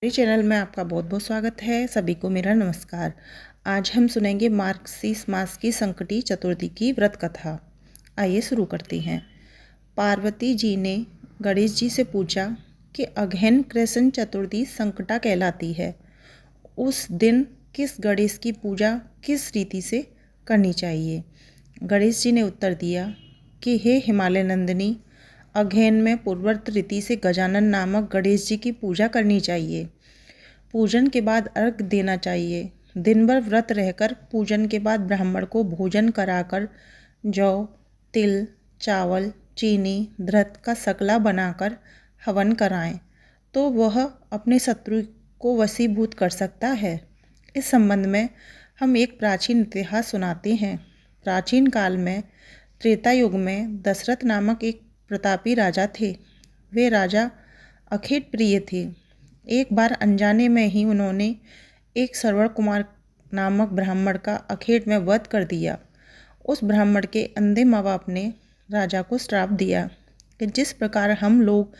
मेरे चैनल में आपका बहुत बहुत स्वागत है। सभी को मेरा नमस्कार। आज हम सुनेंगे मार्गशीर्ष मास की संकटी चतुर्थी की व्रत कथा। आइए शुरू करते हैं। पार्वती जी ने गणेश जी से पूछा कि अगहन कृष्ण चतुर्थी संकटा कहलाती है। उस दिन किस गणेश की पूजा किस रीति से करनी चाहिए। गणेश जी ने उत्तर दिया कि हे हिमालय नंदिनी, अगहन में पूर्ववर्त रीति से गजानन नामक गणेश जी की पूजा करनी चाहिए। पूजन के बाद अर्घ्य देना चाहिए। दिन भर व्रत रहकर पूजन के बाद ब्राह्मण को भोजन कराकर जौ, तिल, चावल, चीनी, घृत का सकला बनाकर हवन कराएं तो वह अपने शत्रु को वशीभूत कर सकता है। इस संबंध में हम एक प्राचीन इतिहास सुनाते हैं। प्राचीन काल में त्रेता युग में दशरथ नामक एक प्रतापी राजा थे। वे राजा अखेट प्रिय थे। एक बार अनजाने में ही उन्होंने एक श्रवण कुमार नामक ब्राह्मण का अखेट में वध कर दिया। उस ब्राह्मण के अंधे माँ बाप ने राजा को श्राप दिया कि जिस प्रकार हम लोग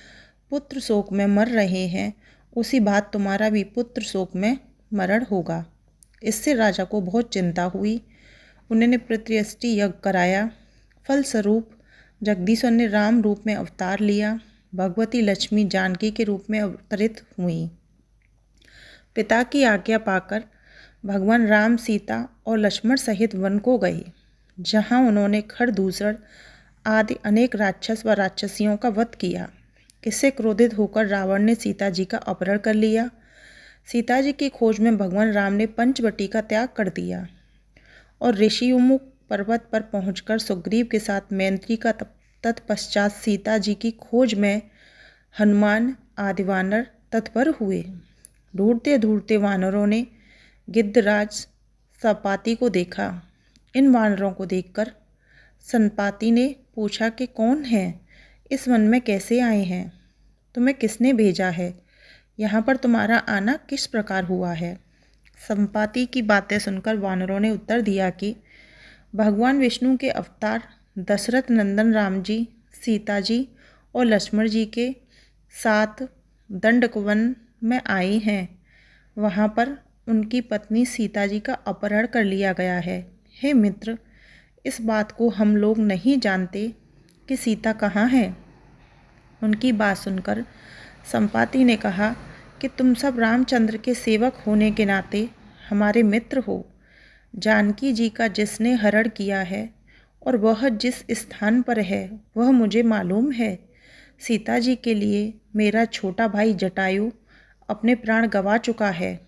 पुत्र शोक में मर रहे हैं, उसी बात तुम्हारा भी पुत्र शोक में मरण होगा। इससे राजा को बहुत चिंता हुई। उन्होंने पितृयष्टि यज्ञ कराया। फलस्वरूप जगदीश्वर ने राम रूप में अवतार लिया। भगवती लक्ष्मी जानकी के रूप में अवतरित हुई। पिता की आज्ञा पाकर भगवान राम सीता और लक्ष्मण सहित वन को गए, जहां उन्होंने खरदूषण आदि अनेक राक्षस व राक्षसियों का वध किया। इससे क्रोधित होकर रावण ने सीता जी का अपहरण कर लिया। सीता जी की खोज में भगवान राम ने पंचवटी का त्याग कर दिया और ऋषिमुख पर्वत पर पहुंचकर सुग्रीव के साथ मैत्री का तत्पश्चात सीता जी की खोज में हनुमान आदि वानर तत्पर हुए। ढूंढते ढूंढते वानरों ने गिद्धराज संपाति को देखा। इन वानरों को देखकर संपाति ने पूछा कि कौन है, इस वन में कैसे आए हैं, तुम्हें किसने भेजा है, यहाँ पर तुम्हारा आना किस प्रकार हुआ है। संपाति की बातें सुनकर वानरों ने उत्तर दिया कि भगवान विष्णु के अवतार दशरथ नंदन राम जी सीता जी और लक्ष्मण जी के साथ दंडकवन में आए हैं। वहाँ पर उनकी पत्नी सीता जी का अपहरण कर लिया गया है। हे मित्र, इस बात को हम लोग नहीं जानते कि सीता कहाँ है। उनकी बात सुनकर संपाति ने कहा कि तुम सब रामचंद्र के सेवक होने के नाते हमारे मित्र हो। जानकी जी का जिसने हरण किया है और वह जिस स्थान पर है वह मुझे मालूम है। सीता जी के लिए मेरा छोटा भाई जटायु अपने प्राण गंवा चुका है।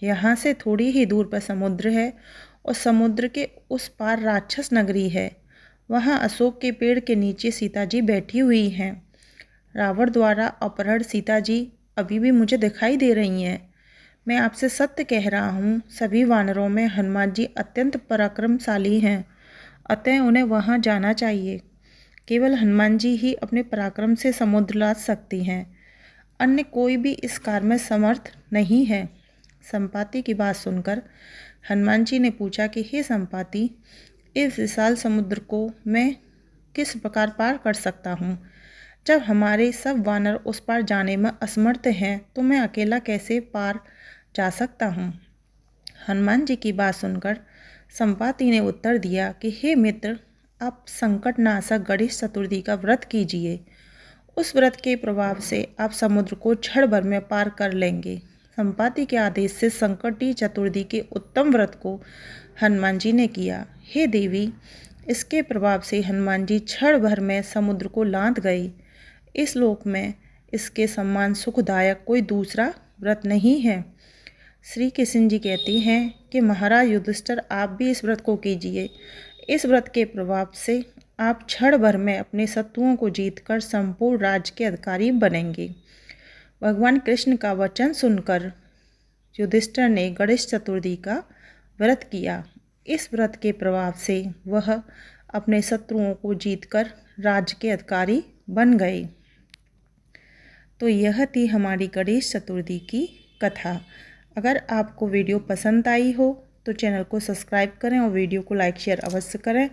यहाँ से थोड़ी ही दूर पर समुद्र है और समुद्र के उस पार राक्षस नगरी है। वहाँ अशोक के पेड़ के नीचे सीता जी बैठी हुई हैं। रावण द्वारा अपहरण सीता जी अभी भी मुझे दिखाई दे रही हैं। मैं आपसे सत्य कह रहा हूँ, सभी वानरों में हनुमान जी अत्यंत पराक्रमशाली हैं, अतः उन्हें वहाँ जाना चाहिए। केवल हनुमान जी ही अपने पराक्रम से समुद्र लाद सकती हैं, अन्य कोई भी इस कार्य में समर्थ नहीं है। संपाति की बात सुनकर हनुमान जी ने पूछा कि हे संपाति, इस विशाल समुद्र को मैं किस प्रकार पार कर सकता हूँ। जब हमारे सब वानर उस पार जाने में असमर्थ हैं तो मैं अकेला कैसे पार जा सकता हूँ। हनुमान जी की बात सुनकर संपाति ने उत्तर दिया कि हे मित्र, आप संकटनाशक गणेश चतुर्थी का व्रत कीजिए। उस व्रत के प्रभाव से आप समुद्र को क्षण भर में पार कर लेंगे। संपाति के आदेश से संकटी चतुर्थी के उत्तम व्रत को हनुमान जी ने किया। हे देवी, इसके प्रभाव से हनुमान जी क्षण भर में समुद्र को लांघ गए। इस लोक में इसके समान सुखदायक कोई दूसरा व्रत नहीं है। श्री कृष्ण जी कहती हैं कि महाराज युधिष्ठिर, आप भी इस व्रत को कीजिए। इस व्रत के प्रभाव से आप क्षण भर में अपने शत्रुओं को जीतकर संपूर्ण राज्य के अधिकारी बनेंगे। भगवान कृष्ण का वचन सुनकर युधिष्ठिर ने गणेश चतुर्थी का व्रत किया। इस व्रत के प्रभाव से वह अपने शत्रुओं को जीतकर राज्य के अधिकारी बन गए। तो यह थी हमारी गणेश चतुर्थी की कथा। अगर आपको वीडियो पसंद आई हो तो चैनल को सब्सक्राइब करें और वीडियो को लाइक शेयर अवश्य करें।